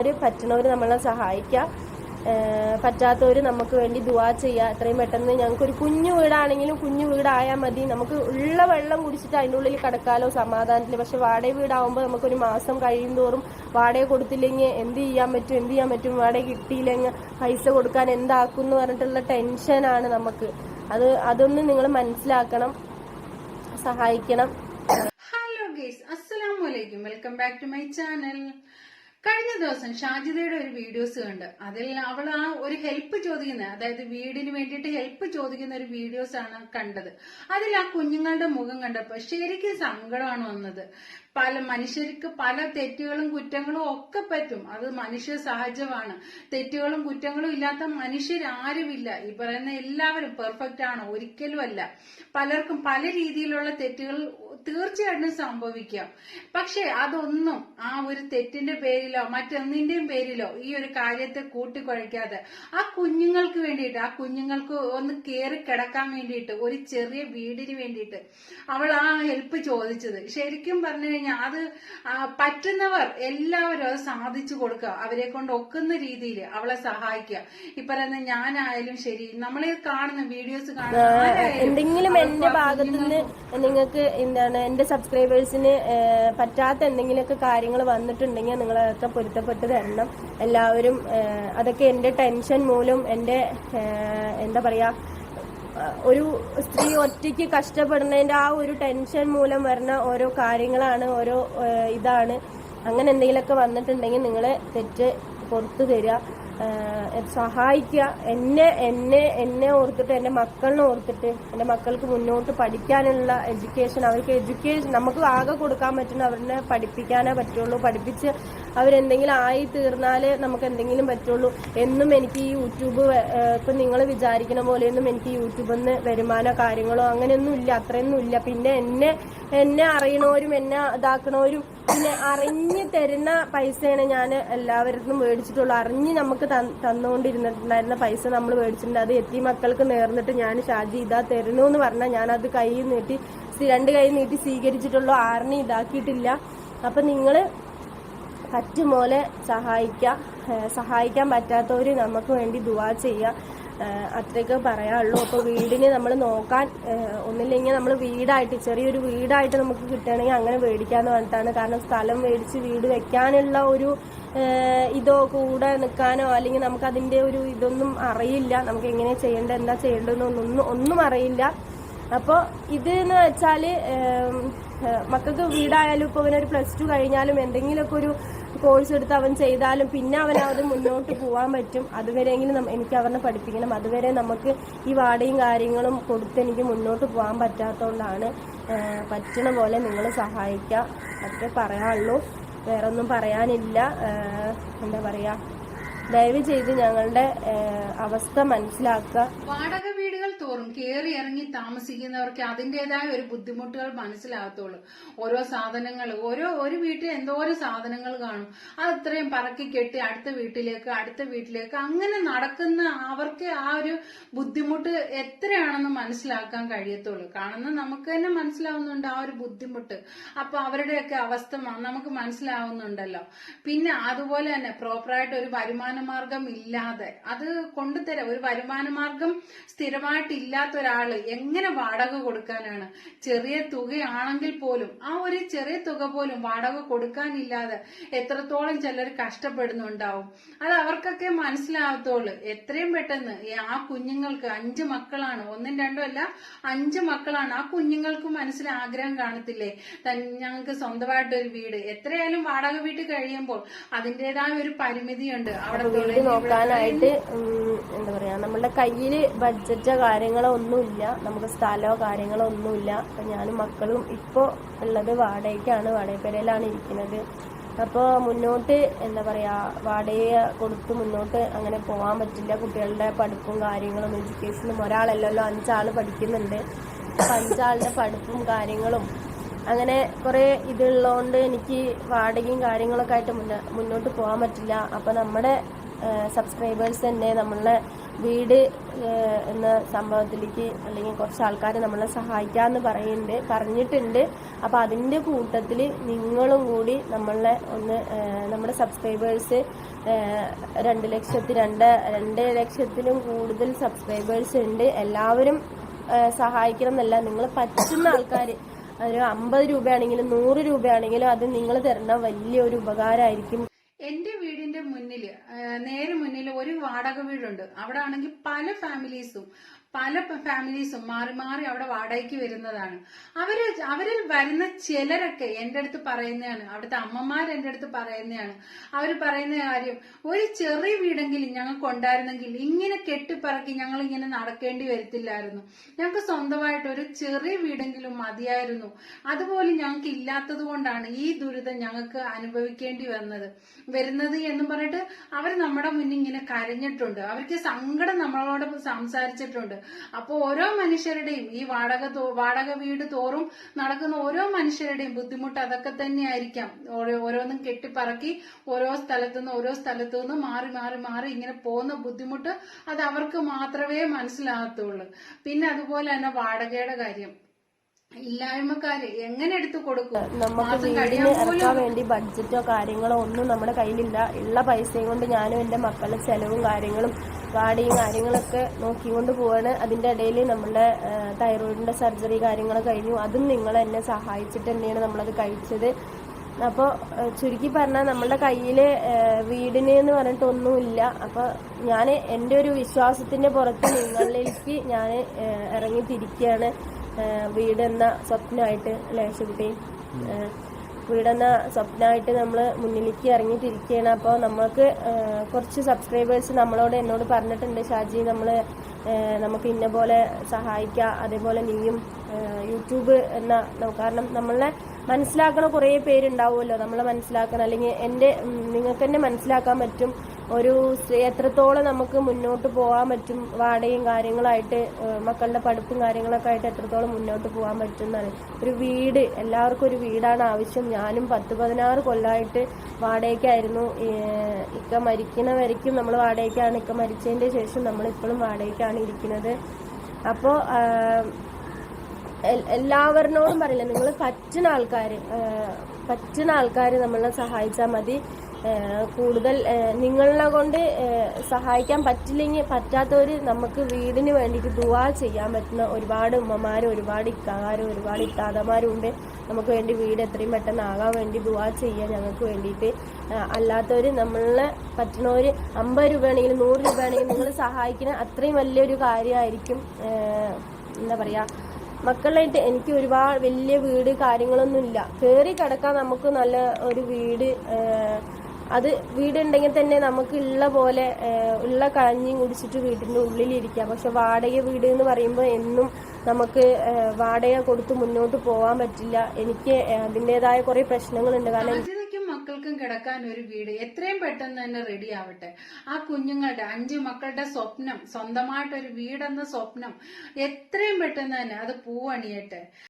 പറ്റുന്നവർ നമ്മളെ സഹായിക്കുക, പറ്റാത്തവർ നമുക്ക് വേണ്ടി ദുആ ചെയ്യുക. എത്രയും പെട്ടെന്ന് ഞങ്ങൾക്കൊരു കുഞ്ഞു വീടാണെങ്കിലും കുഞ്ഞു വീടായാൽ മതി, നമുക്ക് ഉള്ള വെള്ളം കുടിച്ചിട്ട് അതിൻ്റെ ഉള്ളിൽ കിടക്കാലോ സമാധാനത്തിൽ. പക്ഷെ വാടക വീടാകുമ്പോൾ നമുക്കൊരു മാസം കഴിയും തോറും വാടക കൊടുത്തില്ലെങ്കിൽ എന്ത് ചെയ്യാൻ പറ്റും, വാടക കിട്ടിയില്ലെങ്കിൽ പൈസ കൊടുക്കാൻ എന്താക്കും എന്ന് പറഞ്ഞിട്ടുള്ള ടെൻഷനാണ് നമുക്ക്. അതൊന്നും നിങ്ങൾ മനസ്സിലാക്കണം, സഹായിക്കണം. ഹലോ ഗൈസ്, അസ്സലാമു അലൈക്കും, welcome back to my channel. കഴിഞ്ഞ ദിവസം ഷാജിദയുടെ ഒരു വീഡിയോസ് കണ്ട് അതിൽ അവൾ ആ ഒരു ഹെൽപ്പ് ചോദിക്കുന്ന, അതായത് വീടിന് വേണ്ടിയിട്ട് ഹെൽപ്പ് ചോദിക്കുന്ന ഒരു വീഡിയോസ് ആണ് കണ്ടത്. അതിൽ ആ കുഞ്ഞുങ്ങളുടെ മുഖം കണ്ടപ്പോൾ ശരിക്കും സങ്കടമാണ് വന്നത്. പല മനുഷ്യർക്ക് പല തെറ്റുകളും കുറ്റങ്ങളും ഒക്കെ പറ്റും, അത് മനുഷ്യ സഹജമാണ്. തെറ്റുകളും കുറ്റങ്ങളും ഇല്ലാത്ത മനുഷ്യരാരുമില്ല. ഈ പറയുന്ന എല്ലാവരും പെർഫെക്റ്റ് ആണ്, ഒരിക്കലും അല്ല. പലർക്കും പല രീതിയിലുള്ള തെറ്റുകൾ തീർച്ചയായിട്ടും സംഭവിക്കാം. പക്ഷെ അതൊന്നും ആ ഒരു തെറ്റിന്റെ പേരിലോ മറ്റൊന്നിന്റെയും പേരിലോ ഈ ഒരു കാര്യത്തെ കൂട്ടിക്കുഴയ്ക്കാതെ ആ കുഞ്ഞുങ്ങൾക്ക് വേണ്ടിയിട്ട്, ആ കുഞ്ഞുങ്ങൾക്ക് ഒന്ന് കയറി കിടക്കാൻ വേണ്ടിയിട്ട്, ഒരു ചെറിയ വീടിന് വേണ്ടിയിട്ട് അവൾ ആ ഹെൽപ്പ് ചോദിച്ചത്. ശരിക്കും പറഞ്ഞു കഴിഞ്ഞാൽ അത് പറ്റുന്നവർ എല്ലാവരും അത് സാധിച്ചു കൊടുക്കുക, അവരെ കൊണ്ട് ഒക്കുന്ന രീതിയിൽ അവളെ സഹായിക്കുക. ഈ പറയുന്ന ഞാനായാലും ശരി, നമ്മളെ കാണുന്ന വീഡിയോസ് കാണുന്ന എന്തെങ്കിലും എന്റെ ഭാഗത്തുനിന്ന് നിങ്ങൾക്ക് എന്താണ് എന്റെ സബ്സ്ക്രൈബേഴ്സിന് പറ്റാത്ത എന്തെങ്കിലുമൊക്കെ കാര്യങ്ങൾ വന്നിട്ടുണ്ടെങ്കിൽ നിങ്ങളൊക്കെ പൊരുത്തപ്പെട്ട് തരണം എല്ലാവരും. അതൊക്കെ എന്റെ ടെൻഷൻ മൂലം, എന്റെ എന്താ പറയാ, ഒരു സ്ത്രീ ഒറ്റയ്ക്ക് കഷ്ടപ്പെടുന്നതിന്റെ ആ ഒരു ടെൻഷൻ മൂലം വരുന്ന ഓരോ കാര്യങ്ങളാണ്, ഓരോ ഇതാണ്. അങ്ങനെ എന്തെങ്കിലുമൊക്കെ വന്നിട്ടുണ്ടെങ്കിൽ നിങ്ങളെ തെറ്റ് പുറത്തു തരിക, സഹായിക്കുക. എന്നെ ഓർത്തിട്ട്, എൻ്റെ മക്കളിനെ ഓർത്തിട്ട്, എൻ്റെ മക്കൾക്ക് മുന്നോട്ട് പഠിക്കാനുള്ള എഡ്യൂക്കേഷൻ, അവർക്ക് എഡ്യൂക്കേഷൻ നമുക്ക് ആകെ കൊടുക്കാൻ പറ്റുന്ന അവരെ പഠിപ്പിക്കാനേ പറ്റുള്ളൂ. പഠിപ്പിച്ച് അവരെന്തെങ്കിലും ആയി തീർന്നാൽ നമുക്ക് എന്തെങ്കിലും പറ്റുള്ളൂ. എന്നും എനിക്ക് ഈ യൂട്യൂബ് ഇപ്പം നിങ്ങൾ വിചാരിക്കുന്ന പോലെയൊന്നും എനിക്ക് യൂട്യൂബിൽ നിന്ന് വരുമാനോ കാര്യങ്ങളോ അങ്ങനെയൊന്നും ഇല്ല, അത്രയൊന്നും ഇല്ല. പിന്നെ എന്നെ അറിയണവരും എന്നെ ഇതാക്കണവരും പിന്നെ അറിഞ്ഞ് തരുന്ന പൈസയാണ് ഞാൻ എല്ലാവരും മേടിച്ചിട്ടുള്ളൂ. അറിഞ്ഞ് നമുക്ക് തന്നുകൊണ്ടിരുന്നിട്ടുണ്ടായിരുന്ന പൈസ നമ്മൾ മേടിച്ചിട്ടുണ്ട്. അത് എത്തി മക്കൾക്ക് നേർന്നിട്ട് ഞാൻ ഷാജി ഇതാ തരുന്നു എന്ന് പറഞ്ഞാൽ ഞാനത് രണ്ട് കൈ നീട്ടി സ്വീകരിച്ചിട്ടുള്ളൂ, ആറിനെ ഇതാക്കിയിട്ടില്ല. അപ്പം നിങ്ങൾ പറ്റുപോലെ സഹായിക്കാൻ പറ്റാത്തവർ നമുക്ക് വേണ്ടി ദുആ ചെയ്യുക, അത്രയൊക്കെ പറയാനുള്ളൂ. അപ്പോൾ വീടിന് നമ്മൾ നോക്കാൻ ഒന്നില്ലെങ്കിൽ നമ്മൾ വീടായിട്ട്, ചെറിയൊരു വീടായിട്ട് നമുക്ക് കിട്ടുകയാണെങ്കിൽ അങ്ങനെ മേടിക്കാന്ന് പറഞ്ഞിട്ടാണ്. കാരണം സ്ഥലം മേടിച്ച് വീട് വെക്കാനുള്ള ഒരു ഇതോ കൂടെ നിൽക്കാനോ അല്ലെങ്കിൽ നമുക്ക് അതിന്റെ ഒരു ഇതൊന്നും അറിയില്ല, നമുക്ക് എങ്ങനെ ചെയ്യേണ്ടത് എന്താ ചെയ്യേണ്ടതെന്നൊന്നും ഒന്നും അറിയില്ല. അപ്പോൾ ഇതെന്ന് വെച്ചാൽ മക്കൾക്ക് വീടായാലും ഇപ്പോൾ അവനൊരു +2 കഴിഞ്ഞാലും എന്തെങ്കിലുമൊക്കെ ഒരു കോഴ്സ് എടുത്ത് അവൻ ചെയ്താലും പിന്നെ അവനത് മുന്നോട്ട് പോകാൻ പറ്റും. അതുവരെയെങ്കിലും എനിക്ക് അവനെ പഠിപ്പിക്കണം. അതുവരെ നമുക്ക് ഈ വാടകയും കാര്യങ്ങളും കൊടുത്ത് എനിക്ക് മുന്നോട്ട് പോകാൻ പറ്റാത്തതുകൊണ്ടാണ്. പറ്റണ പോലെ നിങ്ങൾ സഹായിക്കുക, അത്രേ പറയാനുള്ളൂ. വേറൊന്നും പറയാനില്ല. എന്താ പറയാ, ദയവ് ചെയ്ത് ഞങ്ങളുടെ അവസ്ഥ മനസ്സിലാക്കുക. വാടക വീടുകൾ തോറും കയറി ഇറങ്ങി താമസിക്കുന്നവർക്ക് അതിന്റേതായ ഒരു ബുദ്ധിമുട്ടുകൾ മനസ്സിലാകത്തുള്ളൂ. ഓരോ സാധനങ്ങൾ, ഒരു വീട്ടിൽ എന്തോരം സാധനങ്ങൾ കാണും, അത് ഇത്രയും പറക്കി കെട്ടി അടുത്ത വീട്ടിലേക്ക് അങ്ങനെ നടക്കുന്ന അവർക്ക് ആ ഒരു ബുദ്ധിമുട്ട് എത്രയാണെന്ന് മനസ്സിലാക്കാൻ കഴിയത്തുള്ളൂ. കാണുന്ന നമുക്ക് തന്നെ മനസ്സിലാവുന്നുണ്ട് ആ ഒരു ബുദ്ധിമുട്ട്. അപ്പൊ അവരുടെയൊക്കെ അവസ്ഥ നമുക്ക് മനസ്സിലാവുന്നുണ്ടല്ലോ. പിന്നെ അതുപോലെ തന്നെ പ്രോപ്പറായിട്ട് ഒരു വരുമാന മാർഗം ഇല്ലാതെ, അത് കൊണ്ടുതരാം, ഒരു വരുമാന മാർഗം സ്ഥിരമായിട്ടില്ലാത്ത ഒരാള് എങ്ങനെ വാടക കൊടുക്കാനാണ്? ചെറിയ തുകയാണെങ്കിൽ പോലും, ആ ഒരു ചെറിയ തുക പോലും വാടക കൊടുക്കാനില്ലാതെ എത്രത്തോളം ചിലർ കഷ്ടപ്പെടുന്നുണ്ടാവും. അത് അവർക്കൊക്കെ മനസ്സിലാവത്തുള്ളൂ. എത്രയും പെട്ടെന്ന് ആ കുഞ്ഞുങ്ങൾക്ക് 5 മക്കളാണ്, 1ഉം 2ഉം അല്ല 5 മക്കളാണ്. ആ കുഞ്ഞുങ്ങൾക്ക് മനസ്സിൽ ആഗ്രഹം കാണത്തില്ലേ, ഞങ്ങൾക്ക് സ്വന്തമായിട്ടൊരു വീട്. എത്രയായാലും വാടക വീട്ടിൽ കഴിയുമ്പോൾ അതിന്റേതായ ഒരു പരിമിതിയുണ്ട്. അവിടെ വീട് നോക്കാനായിട്ട് എന്താ പറയാ, നമ്മളുടെ കയ്യിൽ ബഡ്ജറ്റോ കാര്യങ്ങളോ ഒന്നുമില്ല, നമുക്ക് സ്ഥലമോ കാര്യങ്ങളോ ഒന്നുമില്ല. അപ്പം ഞാനും മക്കളും ഇപ്പോൾ ഉള്ളത് വാടകയ്ക്കാണ്, വാടകപ്പേരയിലാണ് ഇരിക്കുന്നത്. അപ്പോൾ മുന്നോട്ട് എന്താ പറയാ, വാടക കൊടുത്ത് മുന്നോട്ട് അങ്ങനെ പോകാൻ പറ്റില്ല. കുട്ടികളുടെ പഠിപ്പും കാര്യങ്ങളും എഡ്യൂക്കേഷനും, ഒരാളല്ലല്ലോ 5 ആള് പഠിക്കുന്നുണ്ട്. അപ്പം 5 ആളുടെ പഠിപ്പും കാര്യങ്ങളും അങ്ങനെ കുറെ ഇതുള്ളതുകൊണ്ട് എനിക്ക് വാടകയും കാര്യങ്ങളൊക്കെ ആയിട്ട് മുന്നോട്ട് പോകാൻ പറ്റില്ല. അപ്പം നമ്മുടെ സബ്സ്ക്രൈബേഴ്സ് തന്നെ നമ്മളെ വീട് എന്ന സംഭവത്തിലേക്ക് അല്ലെങ്കിൽ കുറച്ച് ആൾക്കാർ നമ്മളെ സഹായിക്കാമെന്ന് പറഞ്ഞിട്ടുണ്ട്. അപ്പോൾ അതിൻ്റെ കൂട്ടത്തിൽ നിങ്ങളും കൂടി നമ്മളെ ഒന്ന് നമ്മുടെ സബ്സ്ക്രൈബേഴ്സ് 2 ലക്ഷത്തിലും കൂടുതൽ സബ്സ്ക്രൈബേഴ്സ് ഉണ്ട്. എല്ലാവരും സഹായിക്കണം എന്നല്ല, നിങ്ങൾ പറ്റുന്ന ആൾക്കാർ ഒരു 50 രൂപയാണെങ്കിലും 100 രൂപയാണെങ്കിലും അത് നിങ്ങൾ തരുന്ന വലിയൊരു ഉപകാരമായിരിക്കും. എന്റെ വീടിന്റെ മുന്നില് നേരെ മുന്നിൽ ഒരു വാടക വീടുണ്ട്. അവിടെ ആണെങ്കിൽ പല ഫാമിലീസും മാറി മാറി അവിടെ വാടകയ്ക്ക് വരുന്നതാണ്. അവരിൽ വരുന്ന ചിലരൊക്കെ എന്റെ അടുത്ത് പറയുന്നതാണ്, അവിടുത്തെ അമ്മമാർ എന്റെ അടുത്ത് പറയുന്നതാണ്. അവർ പറയുന്ന കാര്യം, ഒരു ചെറിയ വീടെങ്കിലും ഞങ്ങൾക്ക് ഉണ്ടായിരുന്നെങ്കിൽ ഇങ്ങനെ കെട്ടിപ്പറക്കി ഞങ്ങൾ ഇങ്ങനെ നടക്കേണ്ടി വരത്തില്ലായിരുന്നു. ഞങ്ങൾക്ക് സ്വന്തമായിട്ട് ഒരു ചെറിയ വീടെങ്കിലും മതിയായിരുന്നു. അതുപോലും ഞങ്ങൾക്ക് ഇല്ലാത്തത് കൊണ്ടാണ് ഈ ദുരിതം ഞങ്ങൾക്ക് അനുഭവിക്കേണ്ടി വരുന്നത് എന്നും പറഞ്ഞിട്ട് അവർ നമ്മുടെ മുന്നിൽ ഇങ്ങനെ കരഞ്ഞിട്ടുണ്ട്. അവർക്ക് സങ്കടം നമ്മളോട് സംസാരിച്ചിട്ടുണ്ട്. അപ്പൊ ഓരോ മനുഷ്യരുടെയും ഈ വാടക വീട് തോറും നടക്കുന്ന ഓരോ മനുഷ്യരുടെയും ബുദ്ധിമുട്ട് അതൊക്കെ തന്നെയായിരിക്കാം. ഓരോന്നും കെട്ടിപ്പറക്കി ഓരോ സ്ഥലത്തുനിന്ന് മാറി ഇങ്ങനെ പോകുന്ന ബുദ്ധിമുട്ട് അത് അവർക്ക് മാത്രമേ മനസ്സിലാകത്തുള്ളൂ. പിന്നെ അതുപോലെ തന്നെ വാടകയുടെ കാര്യം, ഇല്ലായ്മക്കാര് എങ്ങനെ എടുത്തു കൊടുക്കും? നമുക്ക് വീടിന് ഇറക്കാൻ വേണ്ടി ബഡ്ജറ്റോ കാര്യങ്ങളോ ഒന്നും നമ്മുടെ കയ്യിലില്ല. ഉള്ള പൈസയും കൊണ്ട് ഞാനും എൻ്റെ മക്കളുടെ ചെലവും കാര്യങ്ങളും വാടകയും കാര്യങ്ങളൊക്കെ നോക്കിക്കൊണ്ട് പോവാണ്. അതിൻ്റെ ഇടയിൽ നമ്മുടെ തൈറോയിഡിന്റെ സർജറി കാര്യങ്ങളൊക്കെ കഴിഞ്ഞു. അതും നിങ്ങൾ എന്നെ സഹായിച്ചിട്ട് തന്നെയാണ് നമ്മളത് കഴിച്ചത്. അപ്പോൾ ചുരുക്കി പറഞ്ഞാൽ നമ്മളുടെ കയ്യിൽ വീടിന് എന്ന് പറഞ്ഞിട്ടൊന്നുമില്ല. അപ്പോൾ ഞാൻ എൻ്റെ ഒരു വിശ്വാസത്തിന്റെ പുറത്ത് നിങ്ങളിലേക്ക് ഞാൻ ഇറങ്ങിത്തിരിക്കുകയാണ്. വീടെന്ന സ്വപ്നമായിട്ട് അല്ലേ ശുകുട്ടി? വീടെന്ന സ്വപ്നമായിട്ട് നമ്മൾ മുന്നിലേക്ക് ഇറങ്ങിത്തിരിക്കുകയാണ്. അപ്പോൾ നമ്മൾക്ക് കുറച്ച് സബ്സ്ക്രൈബേഴ്സ് എന്നോട് പറഞ്ഞിട്ടുണ്ട്, ഷാജി നമുക്ക് ഇന്ന പോലെ സഹായിക്കാം, അതേപോലെ നീയും യൂട്യൂബ് കാരണം നമ്മളെ മനസ്സിലാക്കണ കുറേ പേരുണ്ടാവുമല്ലോ, നമ്മളെ മനസ്സിലാക്കണം. അല്ലെങ്കിൽ നിങ്ങൾക്ക് തന്നെ മനസ്സിലാക്കാൻ പറ്റും ഒരു എത്രത്തോളം നമുക്ക് മുന്നോട്ട് പോകാൻ പറ്റും, വാടകയും കാര്യങ്ങളായിട്ട് മക്കളുടെ പഠിപ്പും കാര്യങ്ങളൊക്കെ ആയിട്ട് എത്രത്തോളം മുന്നോട്ട് പോകാൻ പറ്റും എന്നാണ്. ഒരു വീട്, എല്ലാവർക്കും ഒരു വീടാണ് ആവശ്യം. ഞാനും 10-16 കൊല്ലമായിട്ട് വാടകയ്ക്കായിരുന്നു. ഇക്ക മരിക്കണവരയ്ക്കും നമ്മൾ വാടകയ്ക്കാണ്. ഇക്ക മരിച്ചതിന്റെ ശേഷം നമ്മളിപ്പോഴും വാടകയ്ക്കാണ് ഇരിക്കുന്നത്. അപ്പോൾ എല്ലാവരോടും പറയില്ല, നിങ്ങൾ പറ്റുന്ന ആൾക്കാർ നമ്മളെ സഹായിച്ചാൽ മതി. കൂടുതൽ നിങ്ങളെ കൊണ്ട് സഹായിക്കാൻ പറ്റാത്തവര് നമുക്ക് വീടിന് വേണ്ടിയിട്ട് ദുആ ചെയ്യാൻ പറ്റുന്ന ഒരുപാട് ഉമ്മമാരും ഒരുപാട് ഇക്കാരും ഒരുപാട് ഇത്താതമാരും ഉണ്ട്. നമുക്ക് വേണ്ടി വീട് എത്രയും പെട്ടെന്ന് ആകാൻ വേണ്ടി ദുആ ചെയ്യാൻ ഞങ്ങൾക്ക് വേണ്ടിയിട്ട്. അല്ലാത്തവര് നമ്മളെ പറ്റുന്നവര് 50 രൂപയാണെങ്കിലും 100 രൂപയാണെങ്കിലും നിങ്ങൾ സഹായിക്കുന്ന അത്രയും വലിയൊരു കാര്യമായിരിക്കും. എന്താ പറയാ, മക്കളായിട്ട് എനിക്ക് ഒരുപാട് വലിയ വീട് കാര്യങ്ങളൊന്നും ഇല്ല. കയറി കിടക്കാൻ നമുക്ക് നല്ല ഒരു വീട്, അത് വീടുണ്ടെങ്കിൽ തന്നെ നമുക്ക് ഉള്ള പോലെ ഉള്ള കഞ്ഞിയും കുടിച്ചിട്ട് വീട്ടിന്റെ ഉള്ളിലിരിക്കാം. പക്ഷെ വാടക വീട് എന്ന് പറയുമ്പോൾ എന്നും നമുക്ക് വാടക കൊടുത്ത് മുന്നോട്ട് പോകാൻ പറ്റില്ല. എനിക്ക് അതിൻ്റെതായ കുറെ പ്രശ്നങ്ങളുണ്ട്. കാരണം മക്കൾക്കും കിടക്കാൻ ഒരു വീട് എത്രയും പെട്ടെന്ന് തന്നെ റെഡി ആവട്ടെ. ആ കുഞ്ഞുങ്ങളുടെ 5 മക്കളുടെ സ്വപ്നം, സ്വന്തമായിട്ടൊരു വീടെന്ന സ്വപ്നം എത്രയും പെട്ടെന്ന് തന്നെ അത് പൂവണിയട്ടെ.